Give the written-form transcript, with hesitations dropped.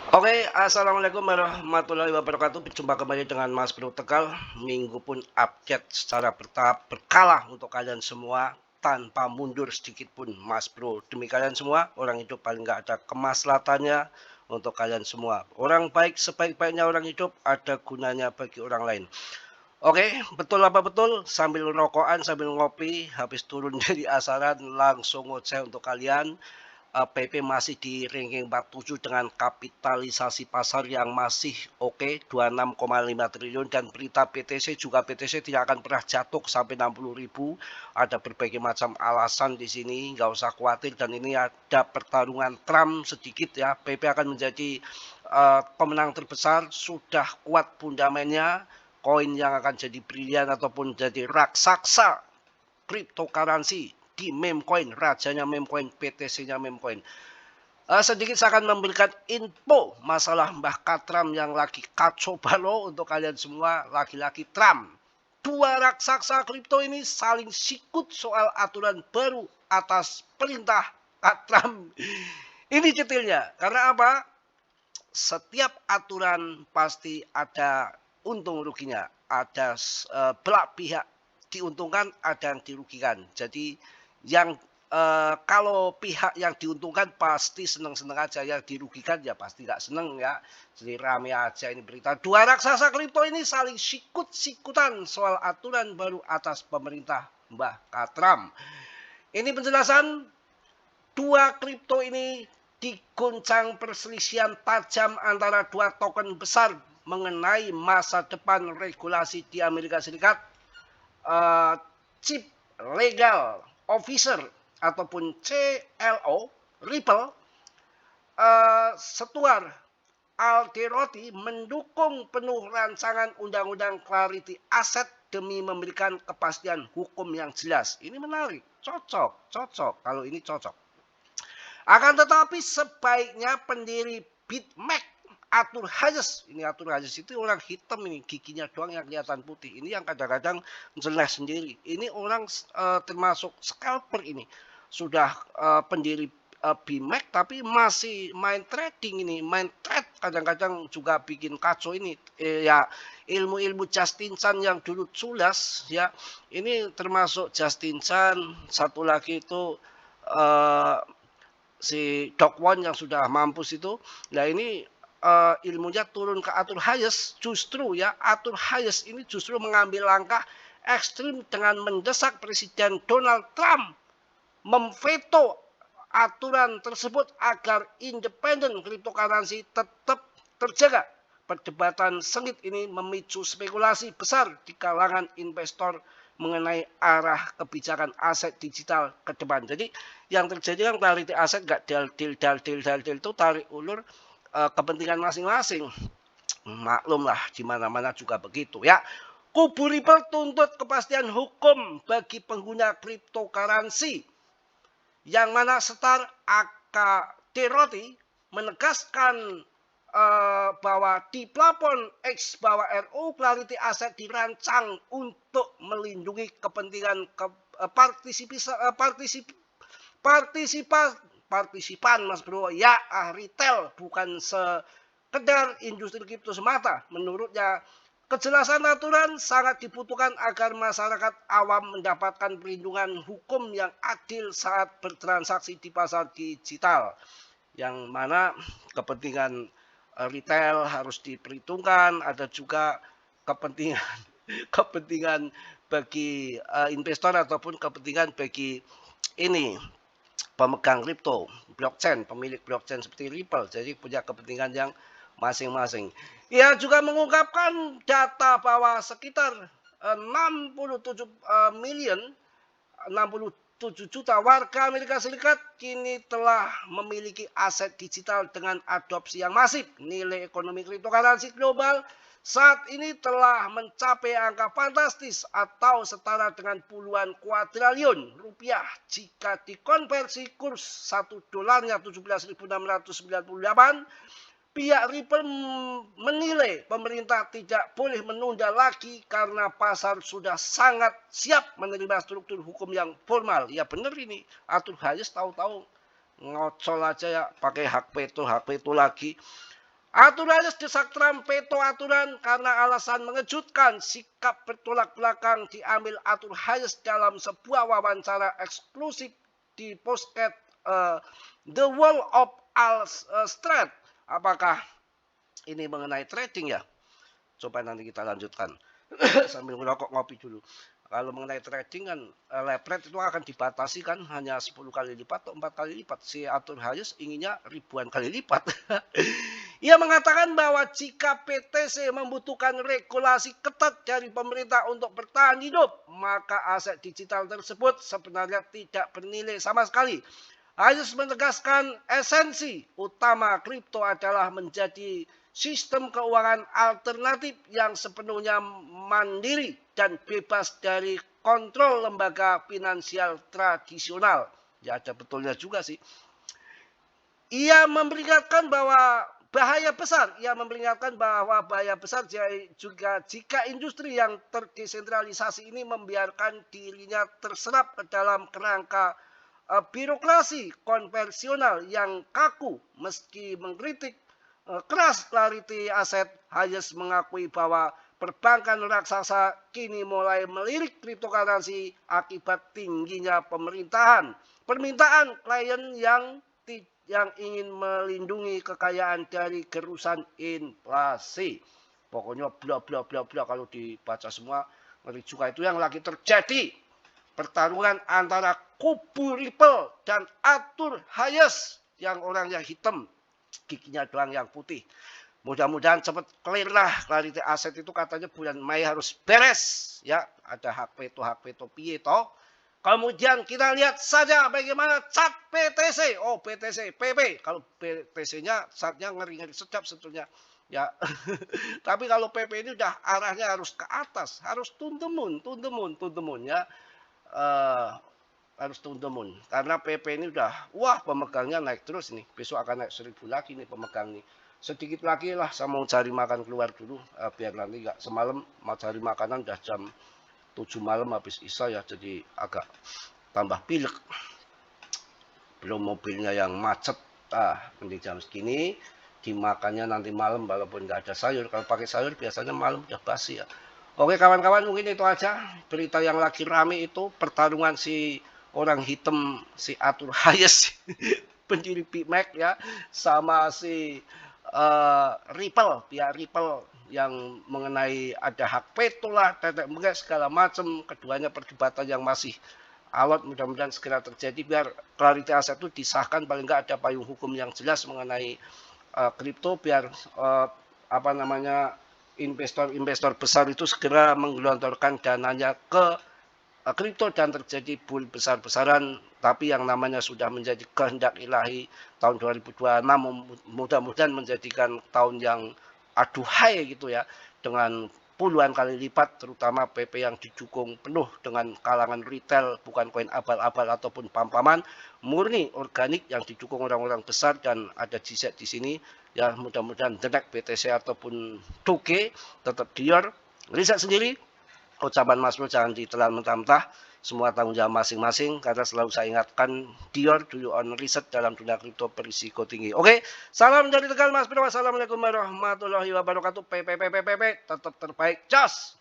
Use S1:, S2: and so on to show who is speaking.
S1: Oke, assalamualaikum warahmatullahi wabarakatuh. Berjumpa kembali dengan Mas Bro Tegal. Minggu pun update secara bertahap berkala untuk kalian semua tanpa mundur sedikit pun, Mas Bro. Demi kalian semua, orang hidup paling nggak ada kemaslahatannya untuk kalian semua. Orang baik sebaik-baiknya orang hidup ada gunanya bagi orang lain. Oke, betul apa betul? Sambil rokokan, sambil ngopi, habis turun dari asaran langsung ngoceh untuk kalian. PP masih di ranking 47 dengan kapitalisasi pasar yang masih oke, 26,5 triliun, dan berita PTC juga PTC tidak akan pernah jatuh sampai 60.000. Ada berbagai macam alasan di sini, nggak usah khawatir, dan ini ada pertarungan Trump sedikit ya. PP akan menjadi pemenang terbesar, sudah kuat fundamennya, koin yang akan jadi brilian ataupun jadi raksasa cryptocurrency di meme coin, rajanya meme coin, PTC-nya meme coin. Sedikit saya akan memberikan info masalah Mbah Katram yang lagi kacau balau untuk kalian semua, laki-laki Trump. Dua raksasa kripto ini saling sikut soal aturan baru atas perintah Katram. Ini detailnya, karena apa? Setiap aturan pasti ada untung ruginya, ada belak pihak diuntungkan, ada yang dirugikan. Jadi yang kalau pihak yang diuntungkan pasti seneng-seneng aja, yang dirugikan ya pasti nggak seneng ya. Jadi rame aja ini berita. Dua raksasa kripto ini saling sikut-sikutan soal aturan baru atas pemerintah Mbah Katram. Ini penjelasan dua kripto ini diguncang perselisihan tajam antara dua token besar mengenai masa depan regulasi di Amerika Serikat. Chief Legal Officer ataupun CLO Ripple, Stuart Alderoty mendukung penuh rancangan undang-undang Clarity Asset demi memberikan kepastian hukum yang jelas. Ini menarik, cocok. Kalau ini cocok. Akan tetapi sebaiknya pendiri BitMEX Arthur Hayes, ini Arthur Hayes itu orang hitam ini, giginya doang yang kelihatan putih. Ini yang kadang-kadang jelas sendiri. Ini orang termasuk scalper ini. Sudah pendiri BitMEX tapi masih main trading ini, main trade kadang-kadang juga bikin kacau ini. Ya ilmu-ilmu Justin Chan yang dulu culas ya. Ini termasuk Justin Chan, satu lagi itu si Doc One yang sudah mampus itu. Nah ini ilmunya turun ke Arthur Hayes, justru ya Arthur Hayes ini justru mengambil langkah ekstrim dengan mendesak Presiden Donald Trump memveto aturan tersebut agar independen cryptocurrency tetap terjaga. Perdebatan sengit ini memicu spekulasi besar di kalangan investor mengenai arah kebijakan aset digital ke depan. Jadi yang terjadi kan clarity aset nggak deal itu tarik ulur kepentingan masing-masing. Maklum lah di mana-mana juga begitu ya. Kubu Ripple tuntut kepastian hukum bagi pengguna cryptocurrency, yang mana Star Akaderoti menegaskan bahwa di plafon X bahwa RUU Clarity Asset dirancang untuk melindungi kepentingan partisipan Mas Bro ya, retail, bukan sekedar industri kripto semata. Menurutnya kejelasan aturan sangat dibutuhkan agar masyarakat awam mendapatkan perlindungan hukum yang adil saat bertransaksi di pasar digital, yang mana kepentingan retail harus diperhitungkan, ada juga kepentingan kepentingan bagi investor ataupun kepentingan bagi ini pemegang kripto, blockchain, pemilik blockchain seperti Ripple. Jadi punya kepentingan yang masing-masing. Ia juga mengungkapkan data bahwa sekitar 67 million 67 juta warga Amerika Serikat kini telah memiliki aset digital dengan adopsi yang masif. Nilai ekonomi cryptocurrency global saat ini telah mencapai angka fantastis atau setara dengan puluhan kuadriliun rupiah jika dikonversi kurs 1 dolarnya 17.698. Pihak Ripple menilai pemerintah tidak boleh menunda lagi karena pasar sudah sangat siap menerima struktur hukum yang formal. Ya benar ini, Arthur Hayes tahu-tahu ngocol aja ya, pakai hak veto lagi. Aturannya desak Trump veto aturan karena alasan mengejutkan sikap bertolak belakang diambil Arthur Hayes dalam sebuah wawancara eksklusif di podcast The Wall of Wall Street. Apakah ini mengenai trading ya? Coba nanti kita lanjutkan sambil ngerokok ngopi dulu. Kalau mengenai trading kan leverage itu akan dibatasi kan hanya 10 kali lipat atau 4 kali lipat. Si Arthur Hayes inginnya ribuan kali lipat. Ia mengatakan bahwa jika PTC membutuhkan regulasi ketat dari pemerintah untuk bertahan hidup, maka aset digital tersebut sebenarnya tidak bernilai sama sekali. Hayes menegaskan esensi utama kripto adalah menjadi sistem keuangan alternatif yang sepenuhnya mandiri dan bebas dari kontrol lembaga finansial tradisional. Ya ada betulnya juga sih. Ia memperingatkan bahwa bahaya besar juga jika industri yang terdesentralisasi ini membiarkan dirinya terserap ke dalam kerangka birokrasi konvensional yang kaku. Meski mengkritik keras Clarity Asset, Hayes mengakui bahwa perbankan raksasa kini mulai melirik cryptocurrency akibat tingginya permintaan klien yang ingin melindungi kekayaan dari gerusan inflasi. Pokoknya bla bla bla bla, kalau dibaca semua ngeri juga. Itu yang lagi terjadi, pertarungan antara kubu Ripple dan Arthur Hayes yang orangnya hitam, giginya doang yang putih. Mudah-mudahan cepat clear lah. Clarity Asset itu katanya bulan Mei harus beres ya. Ada hak veto piye toh. Kemudian kita lihat saja bagaimana chart PTC. Oh, PTC, PP. Kalau PTC-nya chartnya ngeri-ngeri sedap sebetulnya. Ya. Tapi kalau PP ini udah arahnya harus ke atas, harus to the moon ya. Harus to the moon. Karena PP ini udah, wah, pemegangnya naik terus nih. Besok akan naik 1000 lagi nih pemegang nih. Sedikit lagi lah, saya mau cari makan keluar dulu. Biar nanti nggak semalam mau cari makanan udah jam 7 malam habis isya ya, jadi agak tambah pilek. Belum mobilnya yang macet. Mending jam segini dimakannya nanti malam walaupun nggak ada sayur. Kalau pakai sayur biasanya malam udah basi ya. Oke kawan-kawan, mungkin itu aja berita yang lagi rame itu, pertarungan si orang hitam, si Arthur Hayes pendiri BitMEX ya, sama si pihak Ripple yang mengenai ada hak veto lah, tetek bengek segala macam. Keduanya perdebatan yang masih alot, mudah-mudahan segera terjadi biar Clarity Asset itu disahkan, paling nggak ada payung hukum yang jelas mengenai kripto, biar investor besar itu segera menggelontorkan dananya ke kripto dan terjadi bull besar-besaran. Tapi yang namanya sudah menjadi kehendak ilahi tahun 2026, mudah-mudahan menjadikan tahun yang aduhai gitu ya, dengan puluhan kali lipat, terutama PP yang didukung penuh dengan kalangan retail, bukan koin abal-abal ataupun pam-paman, murni organik yang didukung orang-orang besar. Dan ada GZ di sini ya, mudah-mudahan the next BTC ataupun Doge tetap Dior. Riset sendiri, ucapan Mas Bro jangan ditelan mentah-mentah, semua tanggung jawab masing-masing, karena selalu saya ingatkan, Dior do your own research dalam dunia kripto berisiko tinggi. Oke, salam dari Tegal Mas Bro. Wassalamualaikum warahmatullahi wabarakatuh. PP tetap terbaik, jos.